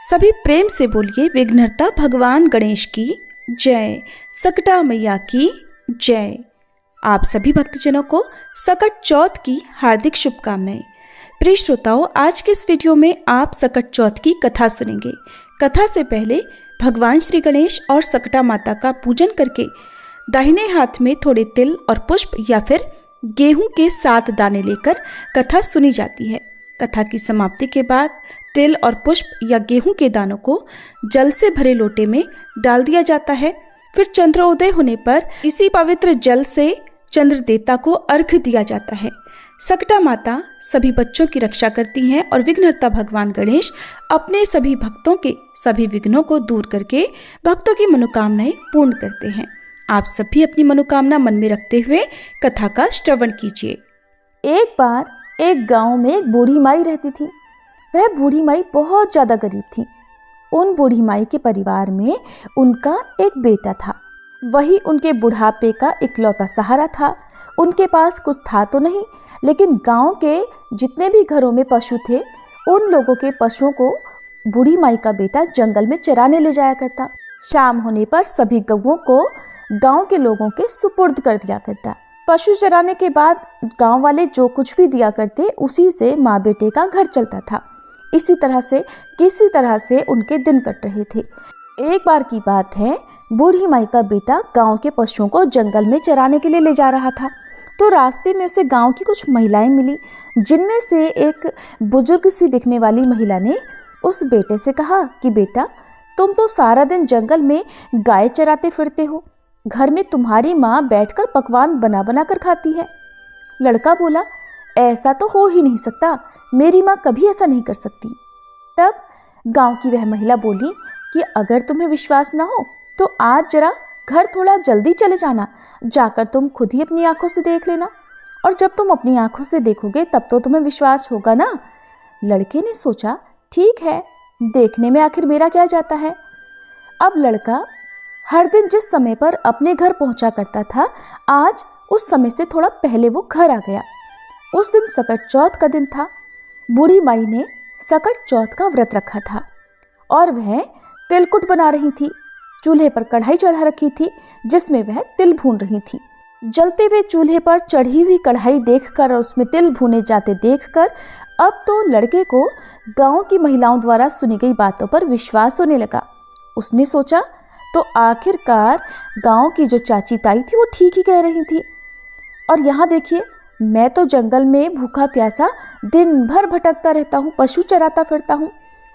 सभी प्रेम से बोलिए विघ्नहर्ता भगवान गणेश की जय, सकटा मैया की जय। आप सभी भक्तजनों को सकट चौथ की हार्दिक शुभकामनाएं। प्रिय श्रोताओं, आज के इस वीडियो में आप सकट चौथ की कथा सुनेंगे। कथा से पहले भगवान श्री गणेश और सकटा माता का पूजन करके दाहिने हाथ में थोड़े तिल और पुष्प या फिर गेहूं के 7 दाने लेकर कथा सुनी जाती है। कथा की समाप्ति के बाद तिल और पुष्प या गेहूं के दानों को जल से भरे लोटे में डाल दिया जाता है। फिर चंद्रोदय होने पर इसी पवित्र जल से चंद्र देवता को अर्घ्य दिया जाता है। सकटा माता सभी बच्चों की रक्षा करती हैं और विघ्नहर्ता भगवान गणेश अपने सभी भक्तों के सभी विघ्नों को दूर करके भक्तों की मनोकामनाएं पूर्ण करते हैं। आप सभी अपनी मनोकामना मन में रखते हुए कथा का श्रवण कीजिए। एक बार एक गांव में एक बूढ़ी माई रहती थी। वह बूढ़ी माई बहुत ज़्यादा गरीब थी। उन बूढ़ी माई के परिवार में उनका एक बेटा था। वही उनके बुढ़ापे का इकलौता सहारा था। उनके पास कुछ था तो नहीं, लेकिन गांव के जितने भी घरों में पशु थे, उन लोगों के पशुओं को बूढ़ी माई का बेटा जंगल में चराने ले जाया करता। शाम होने पर सभी गौओं को गांव के लोगों के सुपुर्द कर दिया करता। पशु चराने के बाद गांव वाले जो कुछ भी दिया करते, उसी से माँ बेटे का घर चलता था। इसी तरह से किसी तरह से उनके दिन कट रहे थे। एक बार की बात है, बूढ़ी माई का बेटा गांव के पशुओं को जंगल में चराने के लिए ले जा रहा था। तो रास्ते में उसे गांव की कुछ महिलाएं मिली, जिनमें से एक बुजुर्ग सी दिखने वाली महिला ने उस बेटे से कहा कि बेटा, तुम तो सारा दिन जंगल में गाय चराते फिरते हो, घर में तुम्हारी माँ बैठकर पकवान बना बना कर खाती है। लड़का बोला, ऐसा तो हो ही नहीं सकता, मेरी माँ कभी ऐसा नहीं कर सकती। तब गांव की वह महिला बोली कि अगर तुम्हें विश्वास ना हो तो आज जरा घर थोड़ा जल्दी चले जाना, जाकर तुम खुद ही अपनी आंखों से देख लेना, और जब तुम अपनी आंखों से देखोगे तब तो तुम्हें विश्वास होगा ना। लड़के ने सोचा, ठीक है, देखने में आखिर मेरा क्या जाता है। अब लड़का हर दिन जिस समय पर अपने घर पहुंचा करता था, आज उस समय से थोड़ा पहले वो घर आ गया। उस दिन सकट चौथ का दिन था। बूढ़ी माई ने सकट चौथ का व्रत रखा था और वह तिलकुट बना रही थी। चूल्हे पर कढ़ाई चढ़ा रखी थी, जिसमें वह तिल भून रही थी। जलते हुए चूल्हे पर चढ़ी हुई कढ़ाई देखकर और उसमें तिल भुने जाते देखकर अब तो लड़के को गांव की महिलाओं द्वारा सुनी गई बातों पर विश्वास होने लगा। उसने सोचा, तो आखिरकार गांव की जो चाची ताई थी वो ठीक ही कह रही थी। और यहाँ देखिए, मैं तो जंगल में भूखा प्यासा दिन भर भटकता रहता हूँ, पशु चराता फिरता हूँ,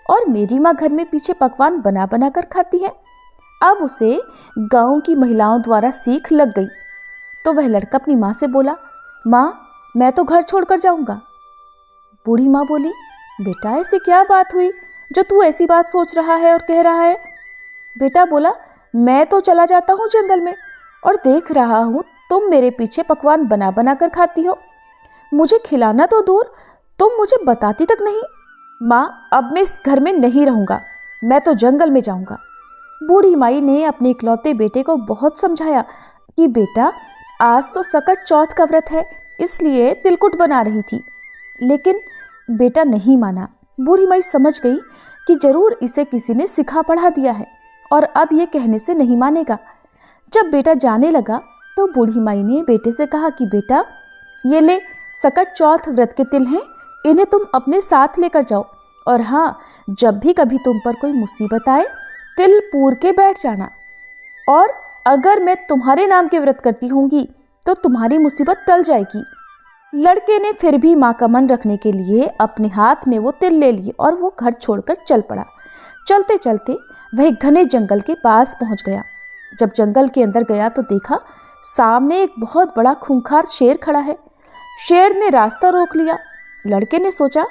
और मेरी माँ घर में पीछे पकवान बना बना कर खाती है। अब उसे गांव की महिलाओं द्वारा सीख लग गई। तो वह लड़का अपनी माँ से बोला, माँ, मैं तो घर छोड़कर जाऊँगा। बूढ़ी माँ बोली, बेटा, ऐसी क्या बात हुई जो तू ऐसी बात सोच रहा है और कह रहा है। बेटा बोला, मैं तो चला जाता हूँ जंगल में और देख रहा हूँ तुम मेरे पीछे पकवान बना बना कर खाती हो। मुझे खिलाना तो दूर, तुम मुझे बताती तक नहीं। माँ, अब मैं इस घर में नहीं रहूँगा, मैं तो जंगल में जाऊँगा। बूढ़ी माई ने अपने इकलौते बेटे को बहुत समझाया कि बेटा, आज तो सकट चौथ का व्रत है, इसलिए तिलकुट बना रही थी, लेकिन बेटा नहीं माना। बूढ़ी माई समझ गई कि जरूर इसे किसी ने सिखा पढ़ा दिया है और अब ये कहने से नहीं मानेगा। जब बेटा जाने लगा तो बूढ़ी माई ने बेटे से कहा कि बेटा, ये ले, सकट चौथ व्रत के तिल हैं, इन्हें तुम अपने साथ लेकर जाओ, और हाँ, जब भी कभी तुम पर कोई मुसीबत आए, तिल पूर के बैठ जाना, और अगर मैं तुम्हारे नाम के व्रत करती होंगी तो तुम्हारी मुसीबत टल जाएगी। लड़के ने फिर भी माँ का मन रखने के लिए अपने हाथ में वो तिल ले लिए और वो घर छोड़कर चल पड़ा। चलते चलते वह घने जंगल के पास पहुंच गया। जब जंगल के अंदर गया तो देखा सामने एक बहुत बड़ा खूंखार शेर खड़ा है। शेर ने रास्ता रोक लिया। लड़के ने सोचा,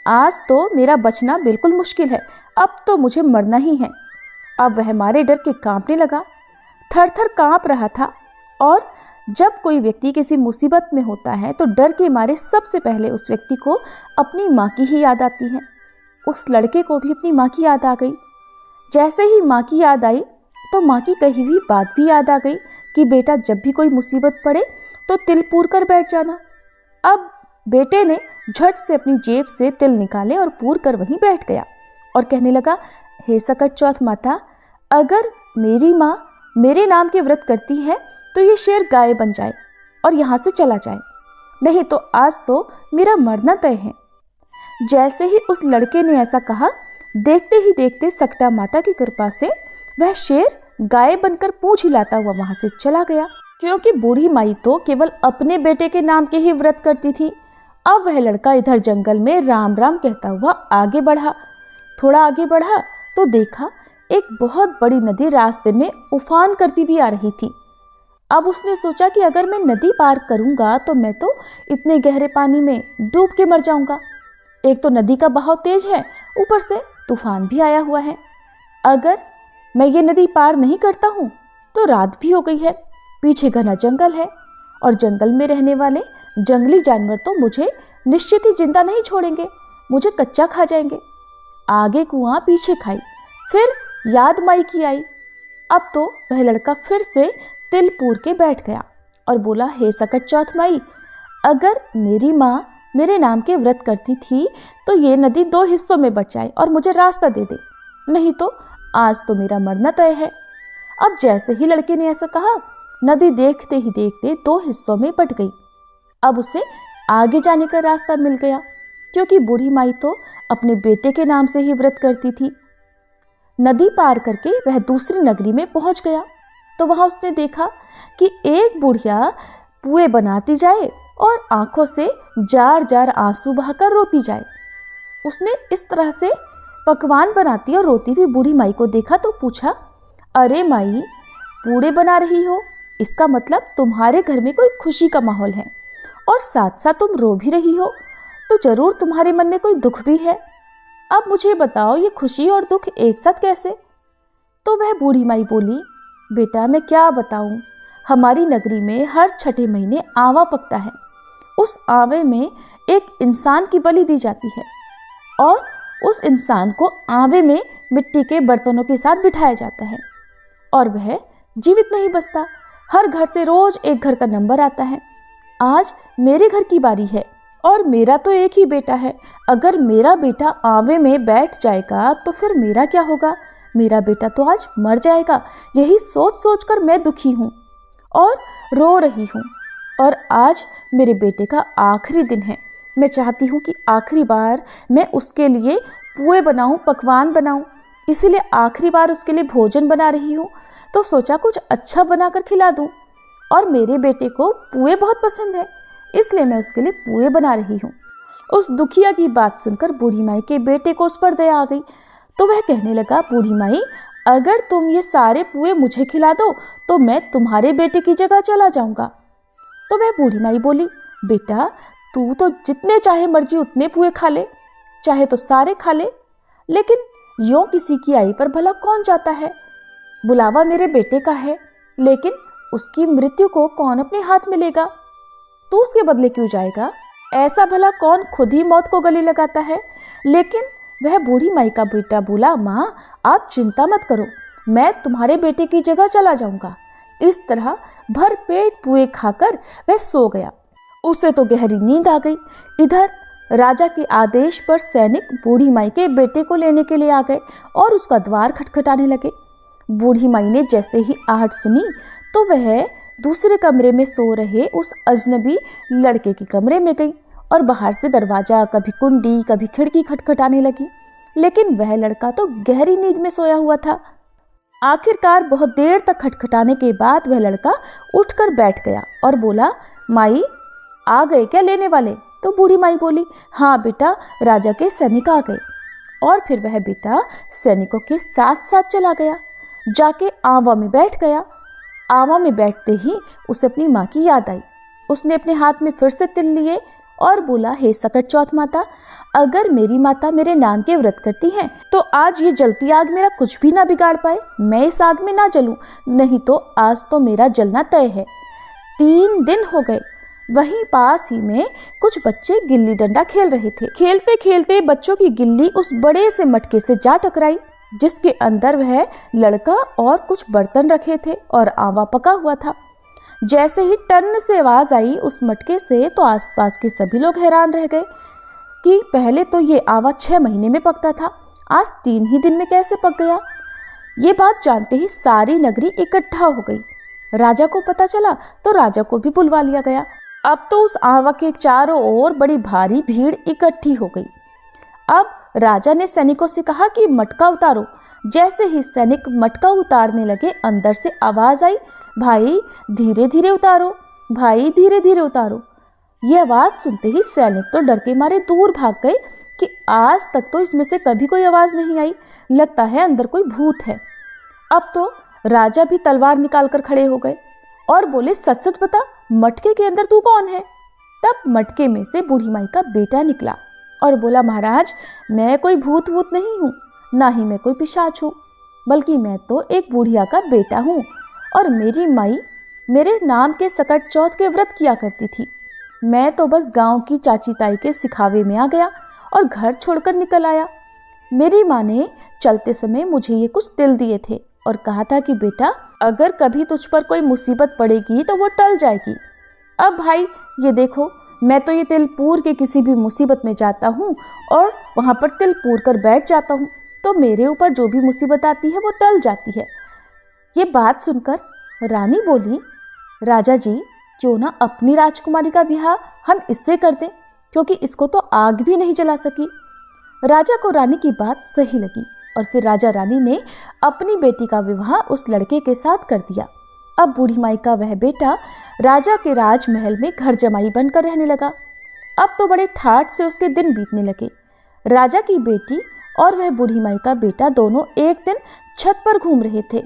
आज तो मेरा बचना बिल्कुल मुश्किल है, अब तो मुझे मरना ही है। अब वह मारे डर के कांपने लगा, थर थर कांप रहा था। और जब कोई व्यक्ति किसी मुसीबत में होता है तो डर के मारे सबसे पहले उस व्यक्ति को अपनी माँ की ही याद आती है। उस लड़के को भी अपनी माँ की याद आ गई। जैसे ही माँ की याद आई तो माँ की कही हुई बात भी याद आ गई कि बेटा, जब भी कोई मुसीबत पड़े तो तिल पूर कर बैठ जाना। अब बेटे ने झट से अपनी जेब से तिल निकाले और पूर कर वहीं बैठ गया। और कहने लगा, हे सकट चौथ माता, अगर मेरी माँ मेरे नाम के व्रत करती है तो ये शेर गाय बन जाए और यहाँ से चला जाए, नहीं तो आज तो मेरा मरना तय है। जैसे ही उस लड़के ने ऐसा कहा, देखते ही देखते सकटा माता की कृपा से वह शेर गाय बनकर पूंछ हिलाता हुआ वहां से चला गया। क्योंकि बूढ़ी माई तो केवल अपने बेटे के नाम के ही व्रत करती थी। अब वह लड़का इधर जंगल में राम राम कहता हुआ आगे बढ़ा। थोड़ा आगे बढ़ा तो देखा एक बहुत बड़ी नदी रास्ते में उफान करती हुई आ रही थी। अब उसने सोचा कि अगर मैं नदी पार करूंगा तो मैं तो इतने गहरे पानी में डूब के मर जाऊंगा। एक तो नदी का बहाव तेज है, ऊपर से तूफान भी आया हुआ है। अगर मैं ये नदी पार नहीं करता हूँ तो रात भी हो गई है, पीछे घना जंगल है और जंगल में रहने वाले जंगली जानवर तो मुझे निश्चित ही जिंदा नहीं छोड़ेंगे, मुझे कच्चा खा जाएंगे। आगे कुआं पीछे खाई, फिर याद माई की आई। अब तो वह लड़का फिर से तिल पूर के बैठ गया और बोला, हे सकट चौथ माई, अगर मेरी माँ मेरे नाम के व्रत करती थी तो ये नदी 2 हिस्सों में बट जाए और मुझे रास्ता दे दे, नहीं तो आज तो मेरा मरना तय है। अब जैसे ही लड़के ने ऐसा कहा, नदी देखते ही देखते 2 हिस्सों में बट गई। अब उसे आगे जाने का रास्ता मिल गया, क्योंकि बूढ़ी माई तो अपने बेटे के नाम से ही व्रत करती थी। नदी पार करके वह दूसरी नगरी में पहुंच गया तो वहां उसने देखा कि एक बुढ़िया पुए बनाती जाए और आंखों से जार जार आंसू बहाकर रोती जाए। उसने इस तरह से पकवान बनाती और रोती हुई बूढ़ी माई को देखा तो पूछा, अरे माई, पूड़े बना रही हो, इसका मतलब तुम्हारे घर में कोई खुशी का माहौल है और साथ साथ तुम रो भी रही हो, तो जरूर तुम्हारे मन में कोई दुख भी है। अब मुझे बताओ, ये खुशी और दुख एक साथ कैसे? तो वह बूढ़ी माई बोली, बेटा मैं क्या बताऊं, हमारी नगरी में हर छठे महीने आवा पकता है। उस आवे में एक इंसान की बलि दी जाती है और उस इंसान को आवे में मिट्टी के बर्तनों के साथ बिठाया जाता है और वह जीवित नहीं बचता। हर घर से रोज एक घर का नंबर आता है। आज मेरे घर की बारी है और मेरा तो एक ही बेटा है। अगर मेरा बेटा आवे में बैठ जाएगा तो फिर मेरा क्या होगा? मेरा बेटा तो आज मर जाएगा। यही सोच सोच कर मैं दुखी हूँ और रो रही हूँ। और आज मेरे बेटे का आखिरी दिन है। मैं चाहती हूँ कि आखिरी बार मैं उसके लिए पुए बनाऊँ, पकवान बनाऊँ। इसीलिए आखिरी बार उसके लिए भोजन बना रही हूँ, तो सोचा कुछ अच्छा बनाकर खिला दूँ। और मेरे बेटे को पुए बहुत पसंद है, इसलिए मैं उसके लिए पुए बना रही हूँ। उस दुखिया की बात सुनकर बूढ़ी माई के बेटे को उस पर दया आ गई, तो वह कहने लगा, बूढ़ी माई, अगर तुम ये सारे पुए मुझे खिला दो तो मैं तुम्हारे बेटे की जगह चला जाऊंगा। तो वह बूढ़ी माई बोली, बेटा तू तो जितने चाहे मर्जी उतने पुए खा ले, चाहे तो सारे खा ले, लेकिन यों किसी की आई पर भला कौन जाता है? बुलावा मेरे बेटे का है, लेकिन उसकी मृत्यु को कौन अपने हाथ में लेगा? तू उसके बदले क्यों जाएगा? ऐसा भला कौन खुद ही मौत को गले लगाता है? लेकिन वह बूढ़ी माई का बेटा बोला, माँ आप चिंता मत करो, मैं तुम्हारे बेटे की जगह चला जाऊंगा। इस तरह भर पेट पुए खाकर वह सो गया। उसे तो गहरी नींद आ गई। इधर राजा के आदेश पर सैनिक बूढ़ी माई के बेटे को लेने के लिए आ गए और उसका द्वार खटखटाने लगे। बूढ़ी माई ने जैसे ही आहट सुनी तो वह दूसरे कमरे में सो रहे उस अजनबी लड़के के कमरे में गई और बाहर से दरवाजा, कभी कुंडी, कभी खिड़की खटखटाने लगी। लेकिन वह लड़का तो गहरी नींद में सोया हुआ था। आखिरकार बहुत देर तक खटखटाने के बाद वह लड़का उठकर बैठ गया और बोला, माई आ गए क्या लेने वाले? तो बूढ़ी माई बोली, हाँ बेटा, राजा के सैनिक आ गए। और फिर वह बेटा सैनिकों के साथ साथ चला गया, जाके आवा में बैठ गया। आवा में बैठते ही उसे अपनी माँ की याद आई। उसने अपने हाथ में फिर से तिल लिए और बोला, हे सकट चौथ माता, अगर मेरी माता मेरे नाम के व्रत करती हैं तो आज ये जलती आग मेरा कुछ भी ना बिगाड़ पाए। मैं इस आग में ना जलूं, नहीं तो आज तो मेरा जलना तय है। 3 दिन हो गए। वहीं पास ही में कुछ बच्चे गिल्ली डंडा खेल रहे थे। खेलते खेलते बच्चों की गिल्ली उस बड़े से मटके से जा टकराई, जिसके अंदर वह लड़का और कुछ बर्तन रखे थे और आवा पका हुआ था। जैसे ही टन से आवाज आई उस मटके से, तो आसपास के सभी लोग हैरान रह गए कि पहले तो ये आवा 6 महीने में पकता था आज 3 ही दिन में कैसे पक गया। ये बात जानते ही सारी नगरी इकट्ठा हो गई। राजा को पता चला तो राजा को भी बुलवा लिया गया। अब तो उस आवा के चारों ओर बड़ी भारी भीड़ इकट्ठी हो गई। अब राजा ने सैनिकों से कहा कि मटका उतारो। जैसे ही सैनिक मटका उतारने लगे, अंदर से आवाज आई, भाई धीरे धीरे उतारो, भाई धीरे धीरे उतारो। ये आवाज सुनते ही सैनिक तो डर के मारे दूर भाग गए कि आज तक तो इसमें से कभी कोई आवाज नहीं आई, लगता है अंदर कोई भूत है। अब तो राजा भी तलवार निकाल कर खड़े हो गए और बोले, सच सच बता, मटके के अंदर तू कौन है। तब मटके में से बूढ़ी माई का बेटा निकला और बोला, महाराज मैं कोई भूत वूत नहीं हूँ, ना ही मैं कोई पिशाच हूँ, बल्कि मैं तो एक बुढ़िया का बेटा हूँ और मेरी माई मेरे नाम के सकट चौथ के व्रत किया करती थी। मैं तो बस गांव की चाची ताई के सिखावे में आ गया और घर छोड़कर निकल आया। मेरी माँ ने चलते समय मुझे ये कुछ तिल दिए थे और कहा था कि बेटा अगर कभी तुझ पर कोई मुसीबत पड़ेगी तो वो टल जाएगी। अब भाई ये देखो, मैं तो ये तिल पूर के किसी भी मुसीबत में जाता हूँ और वहाँ पर तिल पूर कर बैठ जाता हूँ, तो मेरे ऊपर जो भी मुसीबत आती है वो टल जाती है। ये बात सुनकर रानी बोली, राजा जी क्यों ना अपनी राजकुमारी का ब्याह हम इससे कर दें, क्योंकि इसको तो आग भी नहीं जला सकी। राजा को रानी की बात सही लगी और फिर राजा रानी ने अपनी बेटी का विवाह उस लड़के के साथ कर दिया। अब बूढ़ी माई का वह बेटा राजा के राजमहल में घर जमाई बनकर रहने लगा। अब तो बड़े ठाठ से उसके दिन बीतने लगे। राजा की बेटी और वह बूढ़ी माई का बेटा दोनों एक दिन छत पर घूम रहे थे।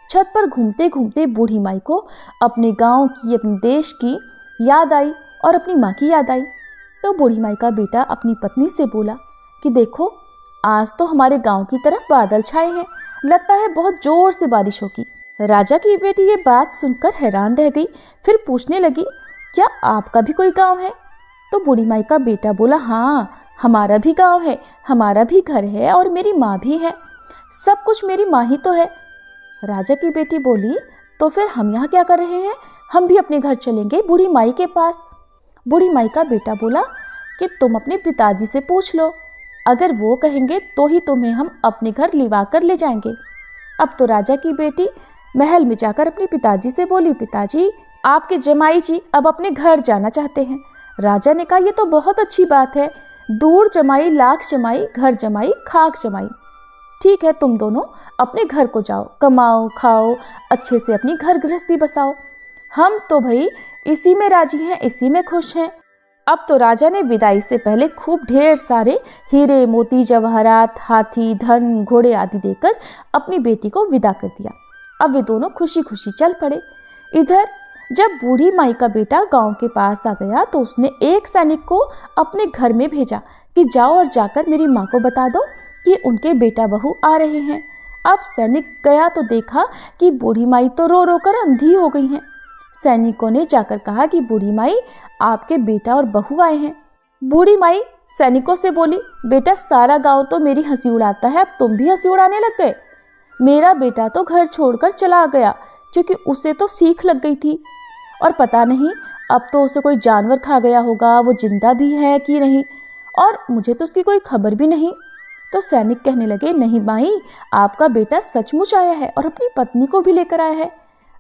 छत पर घूमते घूमते बूढ़ी माई को अपने गांव की, अपने देश की याद आई और अपनी माँ की याद आई। तो बूढ़ी माई का बेटा अपनी पत्नी से बोला कि देखो, आज तो हमारे गांव की तरफ बादल छाए हैं, लगता है बहुत जोर से बारिश होगी। राजा की बेटी ये बात सुनकर हैरान रह गई, फिर पूछने लगी, क्या आपका भी कोई गांव है? तो बूढ़ी माई का बेटा बोला, हाँ हमारा भी गांव है, हमारा भी घर है और मेरी माँ भी है, सब कुछ मेरी माँ ही तो है। राजा की बेटी बोली, तो फिर हम यहाँ क्या कर रहे हैं, हम भी अपने घर चलेंगे बूढ़ी माई के पास। बूढ़ी माई का बेटा बोला कि तुम अपने पिताजी से पूछ लो, अगर वो कहेंगे तो ही तुम्हें हम अपने घर लिवा कर ले जाएंगे। अब तो राजा की बेटी महल में जाकर अपने पिताजी से बोली, पिताजी आपके जमाई जी अब अपने घर जाना चाहते हैं। राजा ने कहा, ये तो बहुत अच्छी बात है, दूर जमाई लाख जमाई, घर जमाई खाक जमाई। ठीक है, तुम दोनों अपने घर को जाओ, कमाओ खाओ, अच्छे से अपनी घर गृहस्थी बसाओ, हम तो भाई इसी में राजी हैं, इसी में खुश हैं। अब तो राजा ने विदाई से पहले खूब ढेर सारे हीरे मोती जवाहरात, हाथी, धन, घोड़े आदि देकर अपनी बेटी को विदा कर दिया। अब वे दोनों खुशी खुशी चल पड़े। इधर जब बूढ़ी माई का बेटा गांव के पास आ गया तो उसने एक सैनिक को अपने घर में भेजा कि जाओ और जाकर मेरी माँ को बता दो कि उनके बेटा बहू आ रहे हैं। अब सैनिक गया तो देखा कि बूढ़ी माई तो रो रो कर अंधी हो गई हैं। सैनिकों ने जाकर कहा कि बूढ़ी माई आपके बेटा और बहू आए हैं। बूढ़ी माई सैनिकों से बोली, बेटा सारा गांव तो मेरी हंसी उड़ाता है, अब तुम भी हंसी उड़ाने लग गए। मेरा बेटा तो घर छोड़कर चला गया क्योंकि उसे तो सीख लग गई थी और पता नहीं अब तो उसे कोई जानवर खा गया होगा, वो जिंदा भी है कि नहीं, और मुझे तो उसकी कोई खबर भी नहीं। तो सैनिक कहने लगे, नहीं माई, आपका बेटा सचमुच आया है और अपनी पत्नी को भी लेकर आया है।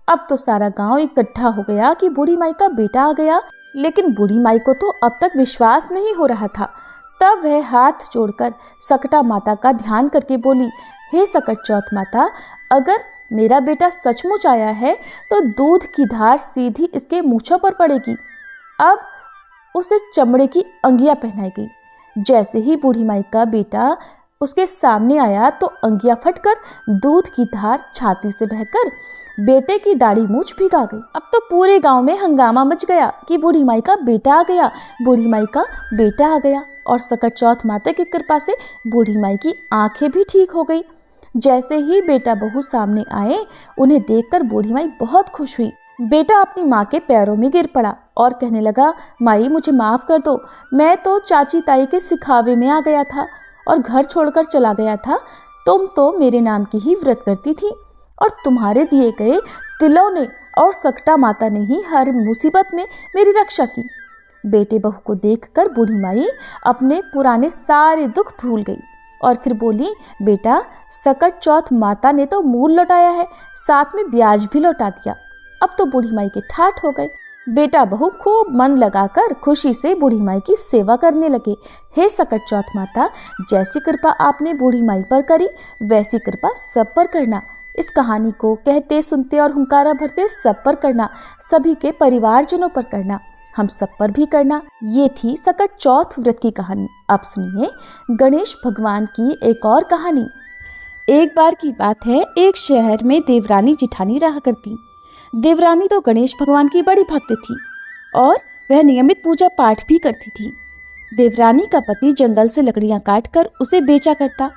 अब तो सारा गांव इकट्ठा हो गया कि बूढ़ी माई का बेटा आ गया, लेकिन बूढ़ी माई को तो अब तक विश्वास नहीं हो रहा था। तब वह हाथ जोड़कर सकटा माता का ध्यान करके बोली, हे सकट चौथ माता, अगर मेरा बेटा सचमुच आया है तो दूध की धार सीधी इसके मूंछों पर पड़ेगी। अब उसे चमड़े की अंगियां पहनाई गई। जैसे ही बूढ़ी माई का बेटा उसके सामने आया तो अंगियां फटकर दूध की धार छाती से बहकर बेटे की दाढ़ी मूंछ भिगा गई। अब तो पूरे गांव में हंगामा मच गया कि बूढ़ी माई का बेटा आ गया, बूढ़ी माई का बेटा आ गया। और सकट चौथ माता की कृपा से बूढ़ी माई की आंखें भी ठीक हो गई। जैसे ही बेटा बहू सामने आए, उन्हें देखकर बूढ़ी माई बहुत खुश हुई। बेटा अपनी माँ के पैरों में गिर पड़ा और कहने लगा, माई मुझे माफ़ कर दो, मैं तो चाची ताई के सिखावे में आ गया था और घर छोड़कर चला गया था। तुम तो मेरे नाम की ही व्रत करती थी और तुम्हारे दिए गए तिलों ने और सकटा माता ने ही हर मुसीबत में मेरी रक्षा की। बेटे बहू को देखकर बूढ़ी माई अपने पुराने सारे दुख भूल गई और फिर बोली, बेटा सकट चौथ माता ने तो मूल लौटाया है, साथ में ब्याज भी लौटा दिया। अब तो बूढ़ी माई के ठाठ हो गए। बेटा बहू खूब मन लगाकर खुशी से बूढ़ी माई की सेवा करने लगे। हे सकट चौथ माता, जैसी कृपा आपने बूढ़ी माई पर करी वैसी कृपा सब पर करना। इस कहानी को कहते सुनते और हुंकारा भरते सब पर करना, सभी के परिवारजनों पर करना, हम सब पर भी करना। ये थी सकट चौथ व्रत की कहानी। अब सुनिए गणेश भगवान की एक और कहानी। एक बार की बात है, एक शहर में देवरानी जिठानी रहा करती। देवरानी तो गणेश भगवान की बड़ी भक्त थी और वह नियमित पूजा पाठ भी करती थी। देवरानी का पति जंगल से लकड़ियां काटकर उसे बेचा करता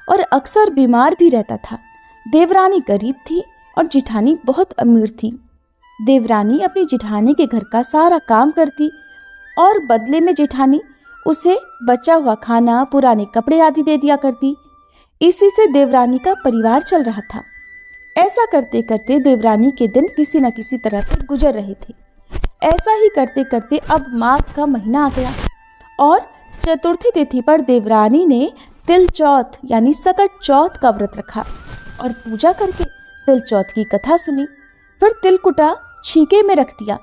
और अक्सर बीमार भी रहता था। देवरानी गरीब थी और जिठानी बहुत अमीर थी। देवरानी अपनी जिठानी के घर का सारा काम करती और बदले में जिठानी उसे बचा हुआ खाना, पुराने कपड़े आदि दे दिया करती। इसी से देवरानी का परिवार चल रहा था। ऐसा करते करते देवरानी के दिन किसी न किसी तरह से गुजर रहे थे। ऐसा ही करते करते अब माघ का महीना आ गया और चतुर्थी तिथि पर देवरानी ने तिल चौथ यानी सकट चौथ का व्रत रखा और पूजा करके तिल चौथ की कथा सुनी। फिर तिलकुटा छीके में रख दिया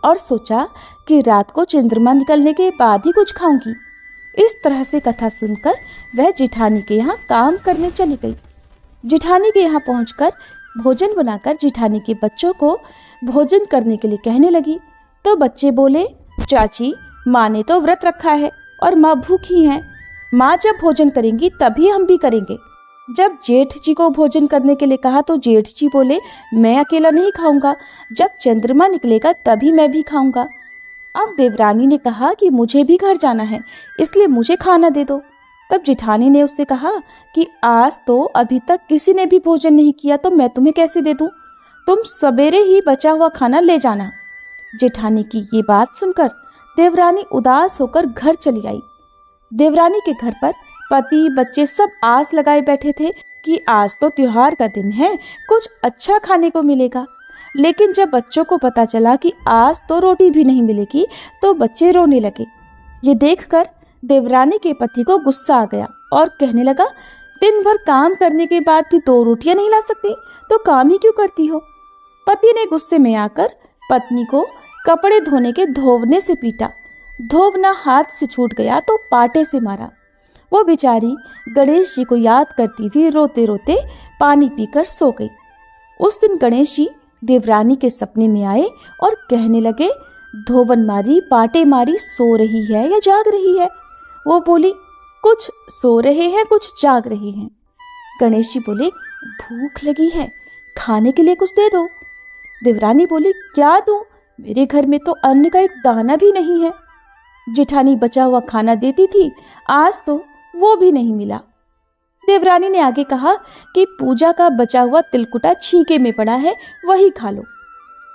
और सोचा कि रात को चंद्रमा निकलने के बाद ही कुछ खाऊंगी। इस तरह से कथा सुनकर वह जिठानी के यहाँ काम करने चली गई। जिठानी के यहाँ पहुंचकर भोजन बनाकर जिठानी के बच्चों को भोजन करने के लिए कहने लगी तो बच्चे बोले, चाची माँ ने तो व्रत रखा है और माँ भूखी हैं। माँ जब भोजन करेंगी तभी हम भी करेंगे। जब जेठ जी को भोजन करने के लिए कहा तो जेठ जी बोले, मैं अकेला नहीं खाऊंगा, जब चंद्रमा निकलेगा तभी मैं भी खाऊंगा। अब देवरानी ने कहा कि मुझे भी घर जाना है, इसलिए मुझे खाना दे दो। तब जिठानी ने उससे कहा कि आज तो अभी तक किसी ने भी भोजन नहीं किया तो मैं तुम्हें कैसे दे दूं? तुम सवेरे ही बचा हुआ खाना ले जाना। जेठानी की ये बात सुनकर देवरानी उदास होकर घर चली आई। देवरानी के घर पर पति बच्चे सब आस लगाए बैठे थे कि आज तो त्योहार का दिन है, कुछ अच्छा खाने को मिलेगा। लेकिन जब बच्चों को पता चला कि आज तो रोटी भी नहीं मिलेगी तो बच्चे रोने लगे। ये देखकर देवरानी के पति को गुस्सा आ गया और कहने लगा, दिन भर काम करने के बाद भी 2 रोटियां नहीं ला सकती तो काम ही क्यों करती हो? पति ने गुस्से में आकर पत्नी को कपड़े धोने के धोवने से पीटा। धोवना हाथ से छूट गया तो पाटे से मारा। वो बेचारी गणेश जी को याद करती हुई रोते रोते पानी पीकर सो गई। उस दिन गणेश जी देवरानी के सपने में आए और कहने लगे, धोवन मारी, पाटे मारी, सो रही है या जाग रही है? वो बोली, कुछ सो रहे हैं, कुछ जाग रहे हैं। गणेश जी बोले, भूख लगी है, खाने के लिए कुछ दे दो। देवरानी बोली, क्या दूं? मेरे घर में तो अन्न का एक दाना भी नहीं है। जेठानी बचा हुआ खाना देती थी, आज तो वो भी नहीं मिला। देवरानी ने आगे कहा कि पूजा का बचा हुआ तिलकुटा छीके में पड़ा है, वही खा लो।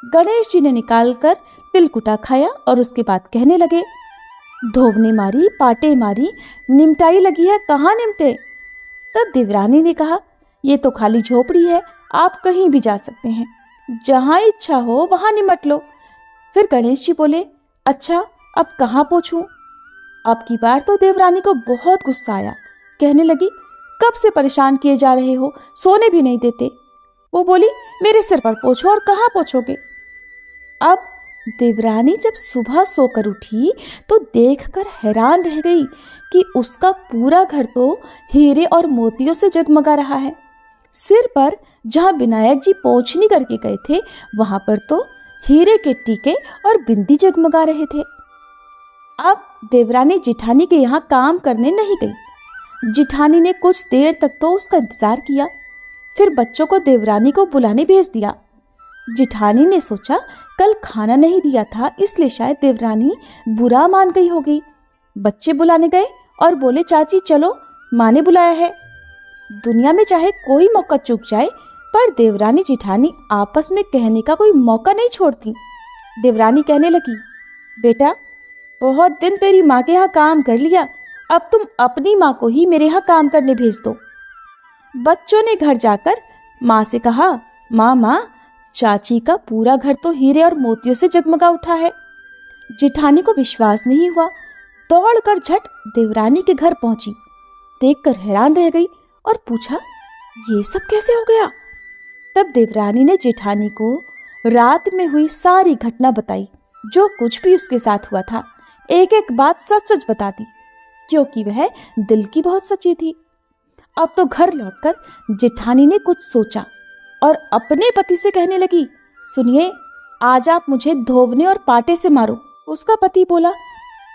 गणेश जी ने निकालकर तिलकुटा खाया और उसके बाद कहने लगे, धोवने मारी, पाटे मारी, निमटाई लगी है, कहाँ निमटे? तब देवरानी ने कहा, ये तो खाली झोपड़ी है, आप कहीं भी जा सकते हैं, जहाँ इच्छा हो वहाँ निमट लो। फिर गणेश जी बोले, अच्छा अब कहाँ पहुँचूं? अब की बार तो देवरानी को बहुत गुस्सा आया। कहने लगी, कब से परेशान किए जा रहे हो, सोने भी नहीं देते। वो बोली, मेरे सिर पर पोछो और कहाँ पोछोगे? अब देवरानी जब सुबह सोकर उठी तो देखकर हैरान रह गई कि उसका पूरा घर तो हीरे और मोतियों से जगमगा रहा है। सिर पर जहाँ विनायक जी पोंछनी करके गए थे वहां पर तो हीरे के टीके और बिंदी जगमगा रहे थे। अब देवरानी जिठानी के यहाँ काम करने नहीं गई। जिठानी ने कुछ देर तक तो उसका इंतजार किया, फिर बच्चों को देवरानी को बुलाने भेज दिया। जिठानी ने सोचा कल खाना नहीं दिया था इसलिए शायद देवरानी बुरा मान गई होगी। बच्चे बुलाने गए और बोले, चाची चलो, माँ ने बुलाया है। दुनिया में चाहे कोई मौका चूक जाए पर देवरानी जिठानी आपस में कहने का कोई मौका नहीं छोड़ती। देवरानी कहने लगी, बेटा बहुत दिन तेरी माँ के यहाँ काम कर लिया, अब तुम अपनी माँ को ही मेरे यहाँ काम करने भेज दो। बच्चों ने घर जाकर माँ से कहा, माँ चाची का पूरा घर तो हीरे और मोतियों से जगमगा उठा है। जिठानी को विश्वास नहीं हुआ, दौड़कर झट देवरानी के घर पहुंची। देखकर हैरान रह गई और पूछा, ये सब कैसे हो गया? तब देवरानी ने जेठानी को रात में हुई सारी घटना बताई, जो कुछ भी उसके साथ हुआ था। एक एक बात सच सच बता दी, क्योंकि वह दिल की बहुत सच्ची थी। अब तो घर लौटकर जेठानी ने कुछ सोचा और अपने पति से कहने लगी, सुनिए, आज आप मुझे धोवने और पाटे से मारो। उसका पति बोला,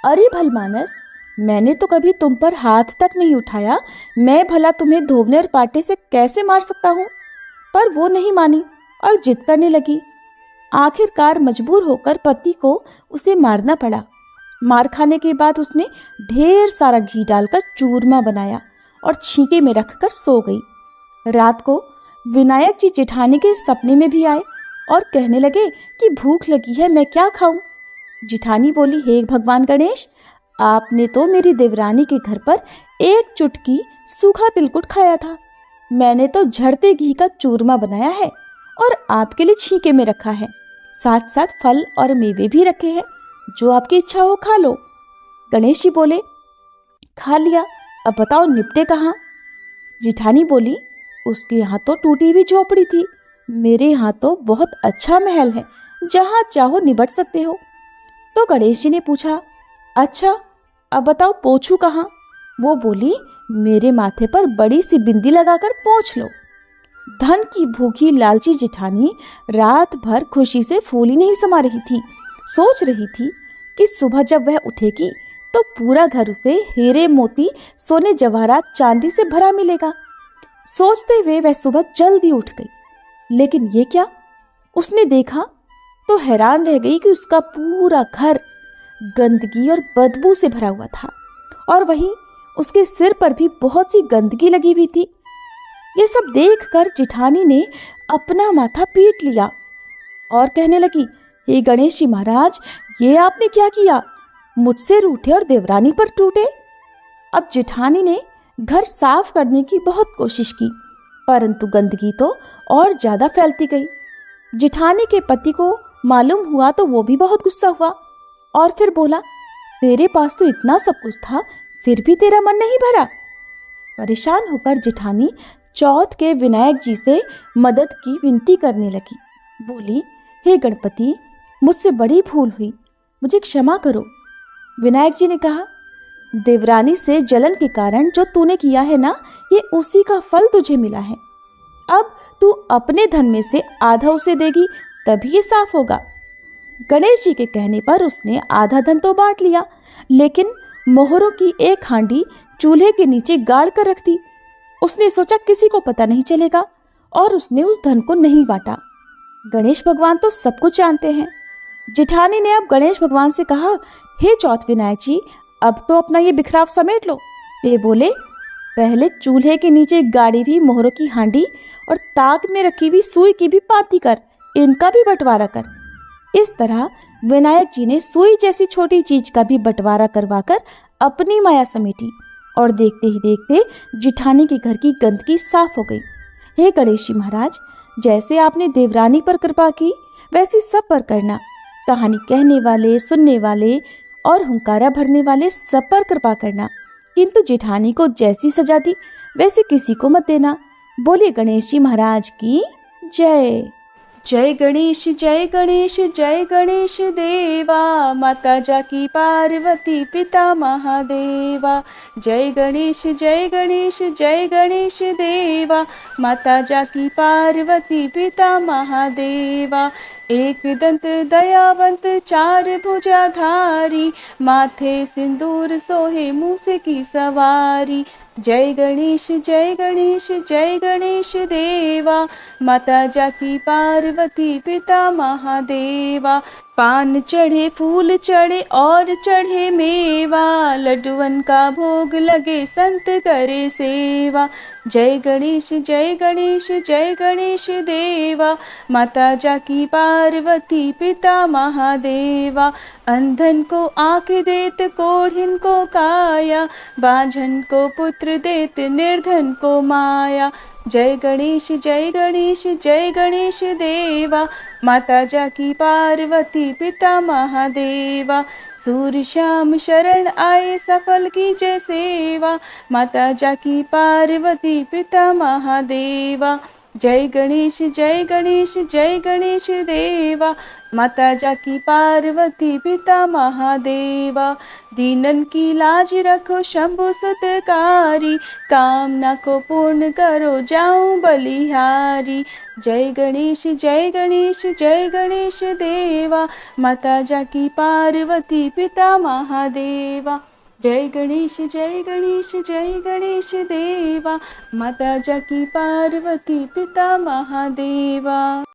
अरे भलमानस, मैंने तो कभी तुम पर हाथ तक नहीं उठाया, मैं भला तुम्हें धोवने और पाटे से कैसे मार सकता हूँ? पर वो नहीं मानी और जिद करने लगी। आखिरकार मजबूर होकर पति को उसे मारना पड़ा। मार खाने के बाद उसने ढेर सारा घी डालकर चूरमा बनाया और छींके में रखकर सो गई। रात को विनायक जी जेठानी के सपने में भी आए और कहने लगे कि भूख लगी है, मैं क्या खाऊं? जेठानी बोली, हे भगवान गणेश, आपने तो मेरी देवरानी के घर पर एक चुटकी सूखा तिलकुट खाया था, मैंने तो झड़ते घी का चूरमा बनाया है और आपके लिए छींके में रखा है, साथ साथ फल और मेवे भी रखे हैं, जो आपकी इच्छा हो खा लो। गणेश जी बोले, खा लिया, अब बताओ निपटे कहाँ? जेठानी बोली, उसके यहाँ तो टूटी हुई झोपड़ी थी, मेरे यहाँ तो बहुत अच्छा महल है, जहाँ चाहो निबट सकते हो। तो गणेश जी ने पूछा, अच्छा अब बताओ पोंछू कहाँ? वो बोली, मेरे माथे पर बड़ी सी बिंदी लगाकर पोंछ लो। धन की भूखी लालची जेठानी रात भर खुशी से फूली नहीं समा रही थी। सोच रही थी कि सुबह जब वह उठेगी तो पूरा घर उसे हीरे मोती सोने जवाहरात चांदी से भरा मिलेगा। सोचते हुए वह सुबह जल्दी उठ गई, लेकिन ये क्या, उसने देखा तो हैरान रह गई कि उसका पूरा घर गंदगी और बदबू से भरा हुआ था और वहीं उसके सिर पर भी बहुत सी गंदगी लगी हुई थी। ये सब देखकर जेठानी ने अपना माथा पीट लिया और कहने लगी, हे गणेश जी महाराज, ये आपने क्या किया? मुझसे रूठे और देवरानी पर टूटे। अब जेठानी ने घर साफ करने की बहुत कोशिश की, परंतु गंदगी तो और ज्यादा फैलती गई। जेठानी के पति को मालूम हुआ तो वो भी बहुत गुस्सा हुआ और फिर बोला, तेरे पास तो इतना सब कुछ था, फिर भी तेरा मन नहीं भरा। परेशान होकर जेठानी चौथ के विनायक जी से मदद की विनती करने लगी। बोली, हे गणपति, मुझसे बड़ी भूल हुई, मुझे क्षमा करो। विनायक जी ने कहा, देवरानी से जलन के कारण जो तूने किया है ना, ये उसी का फल तुझे मिला है। अब तू अपने धन में से आधा उसे देगी, तभी ये साफ होगा। गणेश जी के कहने पर उसने आधा धन तो बांट लिया, लेकिन मोहरों की एक हांडी चूल्हे के नीचे गाड़ कर रख दी। उसने सोचा किसी को पता नहीं चलेगा और उसने उस धन को नहीं बांटा। गणेश भगवान तो सब कुछ जानते हैं। जेठानी ने अब गणेश भगवान से कहा, हे चौथ विनायक जी, अब तो अपना ये बिखराव समेट लो। वे बोले, पहले चूल्हे के नीचे गाड़ी हुई मोहरों की हांडी और ताक में रखी हुई सुई की भी पाती कर, इनका भी बंटवारा कर। इस तरह विनायक जी ने सुई जैसी छोटी चीज का भी बंटवारा करवाकर अपनी माया समेटी और देखते ही देखते जेठानी के घर की गंदगी साफ हो गई। हे गणेश जी महाराज, जैसे आपने देवरानी पर कृपा की, वैसी सब पर करना। कहानी कहने वाले, सुनने वाले और हुंकारा भरने वाले सब पर कृपा करना, किंतु जेठानी को जैसी सजा दी वैसे किसी को मत देना। बोले गणेश जी महाराज की जय। जय गणेश जय गणेश जय गणेश देवा, माता जाकी पार्वती पिता महादेवा। जय गणेश जय गणेश जय गणेश देवा, माता जाकी पार्वती पिता महादेवा। एक दंत दयावंत चार भुजाधारी, माथे सिंदूर सोहे मूस की सवारी। जय गणेश जय गणेश जय गणेश देवा, माता जाकी पार्वती पिता महादेवा। पान चढ़े फूल चढ़े और चढ़े मेवा, लड्डुअन का भोग लगे संत करे सेवा। जय गणेश जय गणेश जय गणेश देवा, माता जाकी पार्वती पिता महादेवा। अंधन को आँख देत कोढ़िन को काया, बांझन को पुत्र देत निर्धन को माया। जय गणेश जय गणेश जय गणेश देवा, माता जाकी पार्वती पिता महादेवा। सूर्य श्याम शरण आए सफल की जय सेवा, माता जाकी पार्वती पिता महादेवा। जय गणेश जय गणेश जय गणेश देवा, माता जाकी पार्वती पिता महादेवा। दीनन की लाज रखो शंभु सुतकारी, कामना को पूर्ण करो जाऊं बलिहारी। जय गणेश जय गणेश जय गणेश देवा, माता जाकी पार्वती पिता महादेवा। जय गणेश जय गणेश जय गणेश देवा, माता जाकी पार्वती पिता महादेवा।